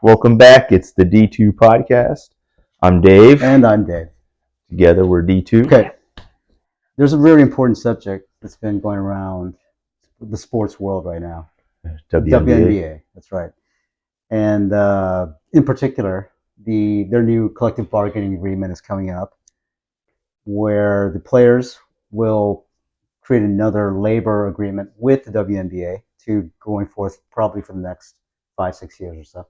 Welcome back. It's the D2 podcast. I'm Dave. And I'm Dave. Together we're D2. Okay. There's a very important subject that's been going around the sports world right now. WNBA. That's right. And in particular, their new collective bargaining agreement is coming up, where the players will create another labor agreement with the WNBA to going forth probably for the next 5-6 years or so.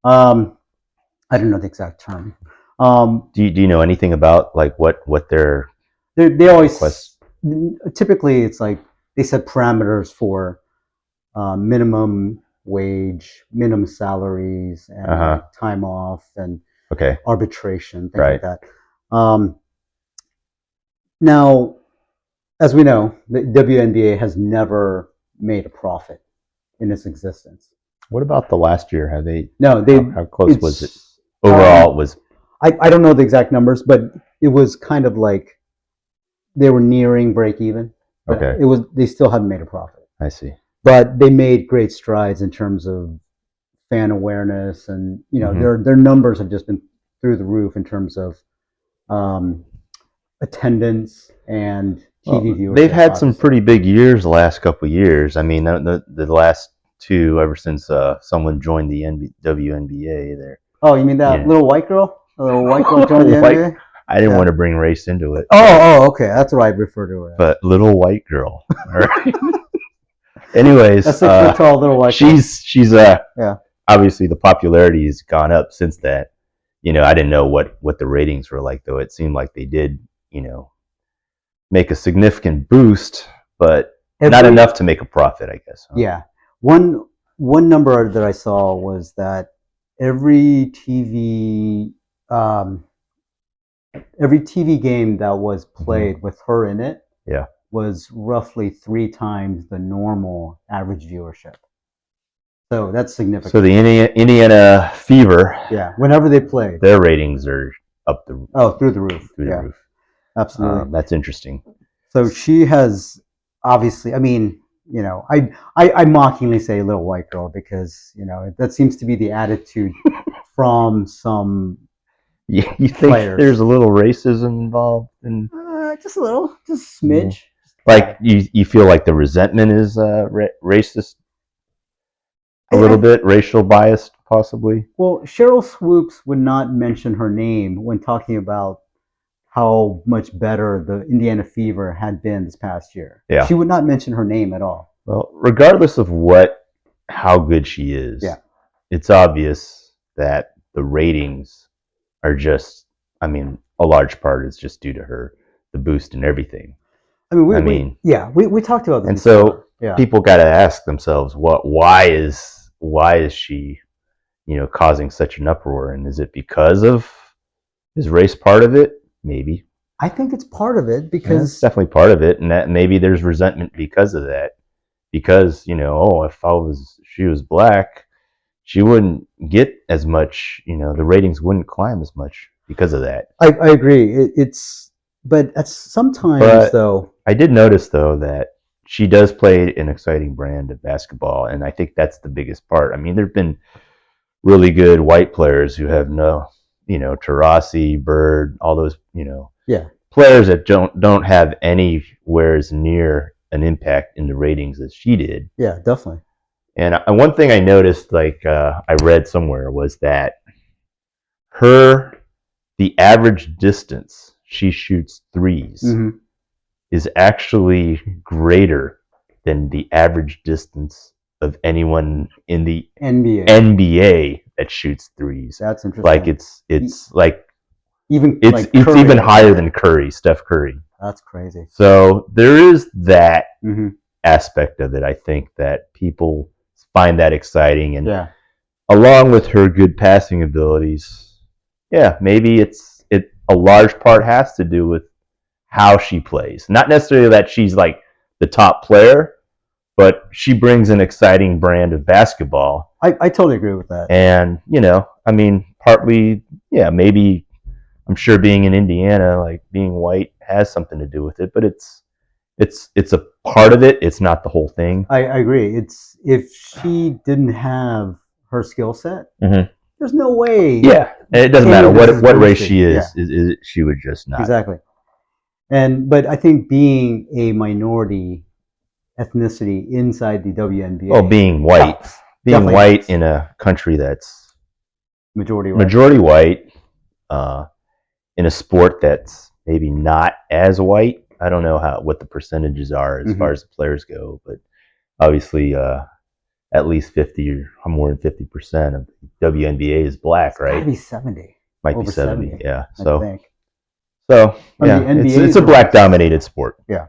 I don't know the exact term. Do you know anything about like what their they always requests? Typically it's like they set parameters for minimum wage, minimum salaries, and time off and arbitration, things like that. Now, as we know, the WNBA has never made a profit in its existence. What about the last year? Have they? No, how close was it? Overall, it was. I don't know the exact numbers, but it was kind of like they were nearing break even. Okay. They still hadn't made a profit. I see. But they made great strides in terms of fan awareness, and their numbers have just been through the roof in terms of attendance and TV viewership. They've had some pretty big years the last couple of years. I mean, the last two ever since someone joined the WNBA there. Oh, you mean that little white girl? The little white girl joined the NBA? I didn't want to bring race into it. Oh, okay. That's what I refer to her as. But little white girl. All right. Anyways, that's a tall little white girl. She's obviously the popularity has gone up since that. I didn't know what the ratings were like, though. It seemed like they did, make a significant boost, but not enough to make a profit, I guess. Huh? Yeah. One number that I saw was that every TV game that was played with her in it was roughly 3 times the normal average viewership. So that's significant. So the Indiana Fever, whenever they play, their ratings are up through the roof. Through the roof. Absolutely. That's interesting. So she has obviously. I mean, I mockingly say little white girl because that seems to be the attitude from some. You think players. There's a little racism involved in? Just a little, just a smidge. Like you feel like the resentment is racist, a little bit racial biased, possibly. Well, Cheryl Swoops would not mention her name when talking about how much better the Indiana Fever had been this past year. Yeah. She would not mention her name at all. Well, regardless of how good she is, it's obvious that the ratings are just, a large part is just due to her, the boost and everything. We talked about this. And so people got to ask themselves, why is she, causing such an uproar? And is it because is race part of it? Maybe. I think it's part of it because it's definitely part of it, and that maybe there's resentment because of that. Because if she was black, she wouldn't get as much. The ratings wouldn't climb as much because of that. I agree. But sometimes though, I did notice though that she does play an exciting brand of basketball, and I think that's the biggest part. There've been really good white players who have Taurasi, Bird, all those, players that don't have anywhere near an impact in the ratings as she did. Yeah, definitely. And one thing I noticed, I read somewhere, was that the average distance she shoots threes is actually greater than the average distance of anyone in the NBA that shoots threes. That's interesting. Like it's even even higher than Steph Curry. That's crazy. So there is that aspect of it. I think that people find that exciting, and along with her good passing abilities, maybe a large part has to do with how she plays. Not necessarily that she's like the top player, but she brings an exciting brand of basketball. I totally agree with that. And, partly, maybe I'm sure being in Indiana, like being white has something to do with it, but it's a part of it. It's not the whole thing. I agree. If she didn't have her skill set, Mm-hmm. there's no way. Yeah, and it doesn't matter what race she is. She would just not. Exactly. But I think being a minority ethnicity inside the WNBA. Well, being white, helps. being Definitely white helps. in a country that's majority white, in a sport that's maybe not as white. I don't know what the percentages are as far as the players go, but obviously, at least 50 or more than 50% of the WNBA is black, right? Might be 70. Might be 70. Yeah. I think. So yeah, it's a black dominated sport. Yeah.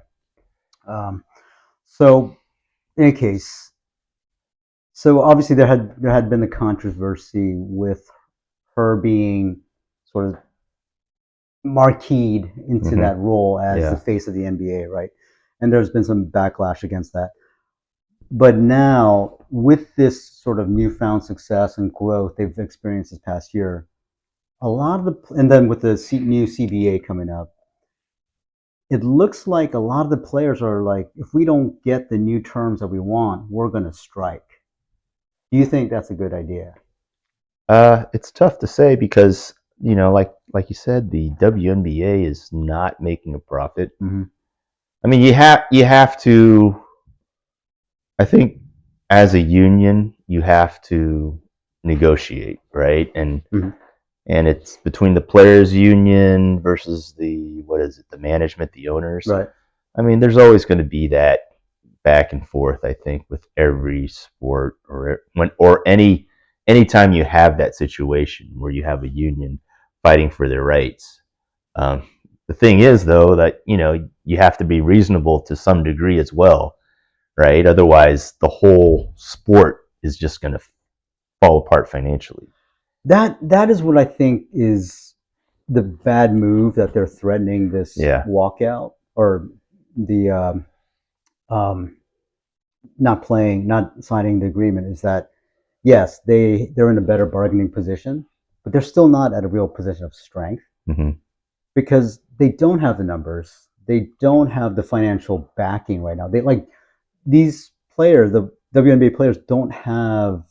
So in any case, so obviously there had been the controversy with her being sort of marqueed into that role as the face of the NBA, right? And there's been some backlash against that. But now, with this sort of newfound success and growth they've experienced this past year, a lot of and then with the new CBA coming up, it looks like a lot of the players are like, if we don't get the new terms that we want, we're going to strike. Do you think that's a good idea? It's tough to say because, like you said, the WNBA is not making a profit. Mm-hmm. I mean, you have to. I think as a union, you have to negotiate, right? And it's between the players' union versus the management, the owners. Right. I mean, there's always going to be that back and forth. I think with every sport anytime you have that situation where you have a union fighting for their rights. The thing is, though, that you have to be reasonable to some degree as well, right? Otherwise, the whole sport is just going to fall apart financially. That is what I think is the bad move that they're threatening this walkout or the not signing the agreement is that yes, they're in a better bargaining position, but they're still not at a real position of strength because they don't have the numbers, they don't have the financial backing right now. These players, the WNBA players, don't have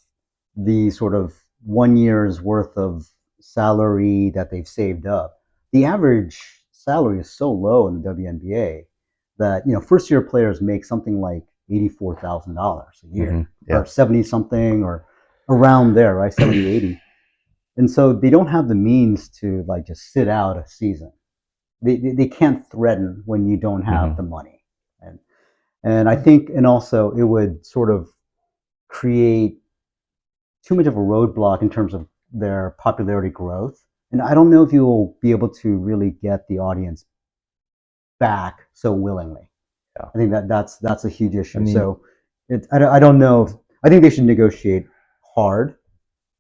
the sort of 1 year's worth of salary that they've saved up. The average salary is so low in the WNBA that first year players make something like $84,000 a year, or 70 something, or around there, right? 70, 80. And so they don't have the means to just sit out a season. They can't threaten when you don't have the money. And I think, and also it would sort of create too much of a roadblock in terms of their popularity growth. And I don't know if you'll be able to really get the audience back so willingly. Yeah. I think that's a huge issue. I mean, so I don't know. I think they should negotiate hard,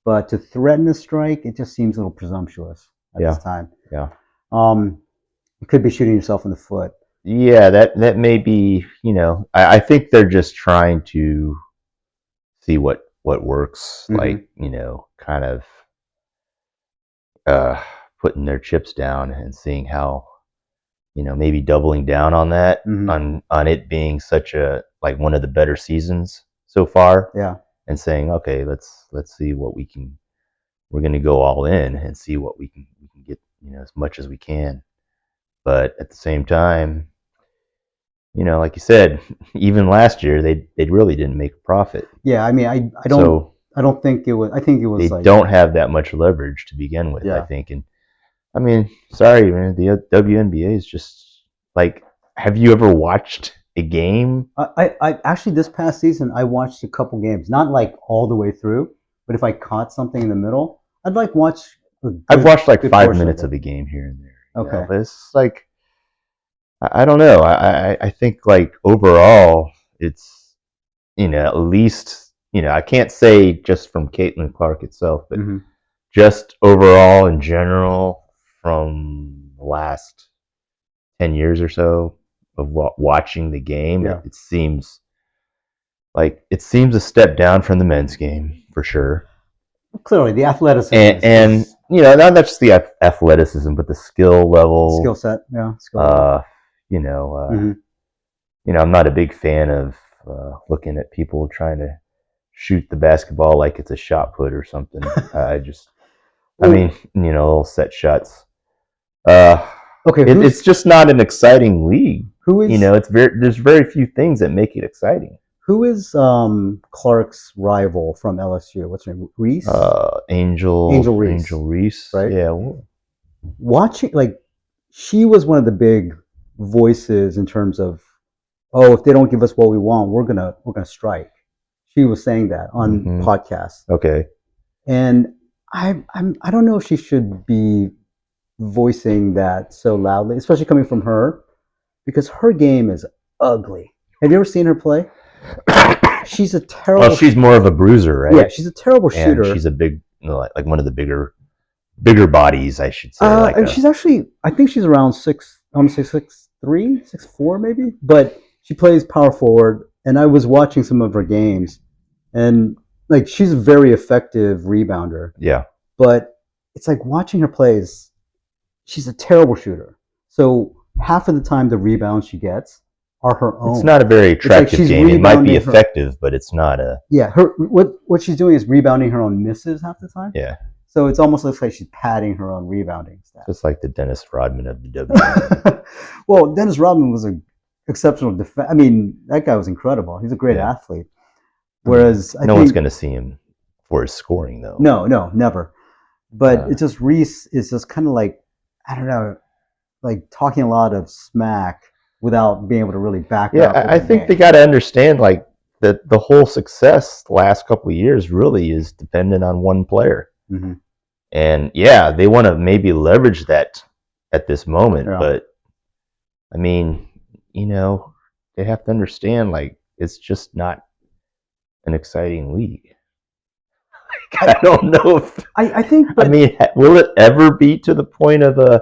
but to threaten a strike, it just seems a little presumptuous at this time. Yeah. You could be shooting yourself in the foot. Yeah, that may be. I think they're just trying to see what works. Like kind of putting their chips down and seeing how. Maybe doubling down on that, on it being such a one of the better seasons so far. Yeah. And saying, okay, let's see what we can. We're going to go all in and see what we can get, as much as we can. But at the same time, like you said, even last year they really didn't make a profit. Yeah, I mean, I don't think it was. I think it was. They don't have that much leverage to begin with. Yeah. I think, and I mean, sorry, man. The WNBA is just have you ever watched a game? I actually this past season I watched a couple games, not all the way through, but if I caught something in the middle, I'd watch. I've watched 5 minutes of a game here and there. Okay, but it's I don't know. I think overall, it's at least I can't say just from Caitlin Clark itself, but just overall in general. From the last 10 years or so of watching the game, it seems a step down from the men's game for sure. Clearly, the athleticism and not just the athleticism, but the skill level, skill set. Yeah, I'm not a big fan of looking at people trying shoot the basketball like it's a shot put or something. I mean, little set shots. Okay, it's just not an exciting league. Who is? There's very few things that make it exciting. Who is Clark's rival from LSU? What's her name? Reese? Angel Reese. Angel Reese. Right? Yeah. Watching, she was one of the big voices in terms of, if they don't give us what we want, we're gonna strike. She was saying that on podcasts. Okay. And I don't know if she should be voicing that so loudly, especially coming from her, because her game is ugly. Have you ever seen her play? She's a terrible. Well, she's more of a bruiser, right? Yeah, she's a terrible shooter. And she's a big, like one of the bigger bodies, I should say. And she's actually, I think she's around 6'3", 6'4", maybe. But she plays power forward, and I was watching some of her games, and she's a very effective rebounder. Yeah. But it's like watching her plays. She's a terrible shooter. So half of the time, the rebounds she gets are her own. It's not a very attractive game. It might be effective, but it's not a. Yeah, what she's doing is rebounding her own misses half the time. Yeah. So it's almost looks like she's padding her own rebounding stats. Just like the Dennis Rodman of the WNBA. Well, Dennis Rodman was an exceptional defense. I mean, that guy was incredible. He's a great athlete. Whereas no one's going to see him for his scoring, though. No, never. But it's just Reese is just kind of I don't know, talking a lot of smack without being able to really back up. Yeah, I think they got to understand that the whole success the last couple of years really is dependent on one player. Mm-hmm. And they want to maybe leverage that at this moment, but I mean, they have to understand it's just not an exciting league. I don't know if I think. I mean, will it ever be to the point of I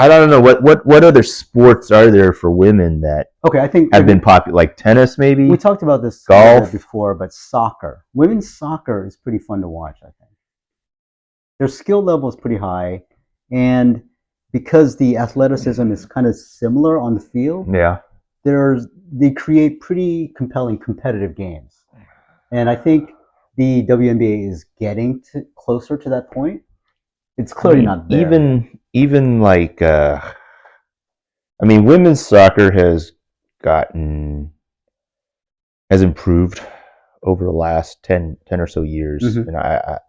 don't know what other sports are there for women that I think have been popular, like tennis, maybe. We talked about this golf before, but soccer, women's soccer is pretty fun to watch. I think their skill level is pretty high, and because the athleticism is kind of similar on the field, they create pretty compelling competitive games, and I think the WNBA is getting closer to that point. It's clearly not there. Even women's soccer has improved over the last 10 or so years. Mm-hmm. And I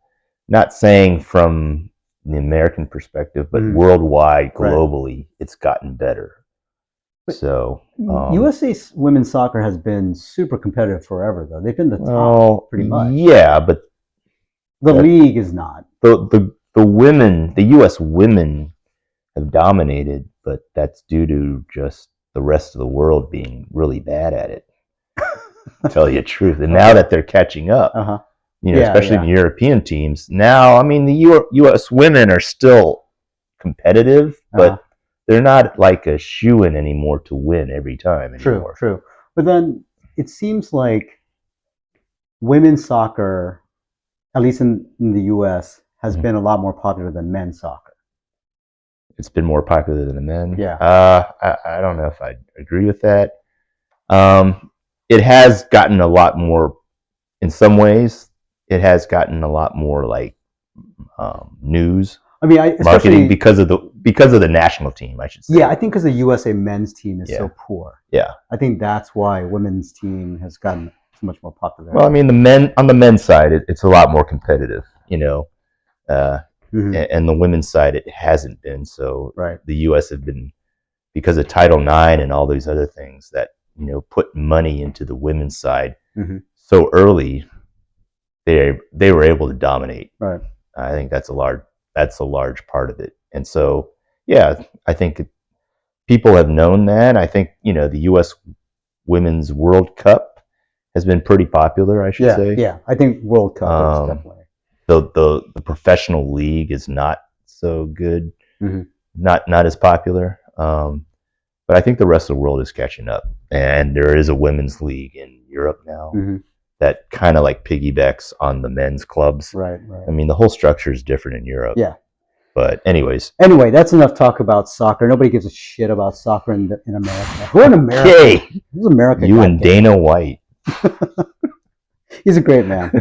not saying from the American perspective, but worldwide, globally, it's gotten better. But so USA women's soccer has been super competitive forever, though. They've been the top pretty much. Yeah, but the league is not. The U.S. women have dominated, but that's due to just the rest of the world being really bad at it. To tell you the truth, and now that they're catching up, especially the European teams. Now, the U.S. women are still competitive, but they're not like a shoo-in anymore to win every time anymore. True. But then it seems like women's soccer, at least in the U.S., has been a lot more popular than men's soccer. It's been more popular than the men? Yeah. I don't know if I agree with that. It has gotten a lot more, in some ways, it has gotten a lot more news. Marketing because of the national team, I should say. Yeah, I think because the USA men's team is so poor. Yeah. I think that's why women's team has gotten so much more popular. Well, on the men's side, it's a lot more competitive, and the women's side, it hasn't been. So the U.S. have been, because of Title IX and all these other things that, put money into the women's side so early, they were able to dominate. Right. I think that's a large part of it. And so, I think people have known that. I think, the U.S. Women's World Cup has been pretty popular, I should say. Yeah, I think World Cup is definitely. The professional league is not so good, not as popular. But I think the rest of the world is catching up. And there is a women's league in Europe now that kind of piggybacks on the men's clubs. Right. The whole structure is different in Europe. Yeah. But anyway, that's enough talk about soccer. Nobody gives a shit about soccer in America. We're in America. Okay. This is America. You and Dana White. He's a great man.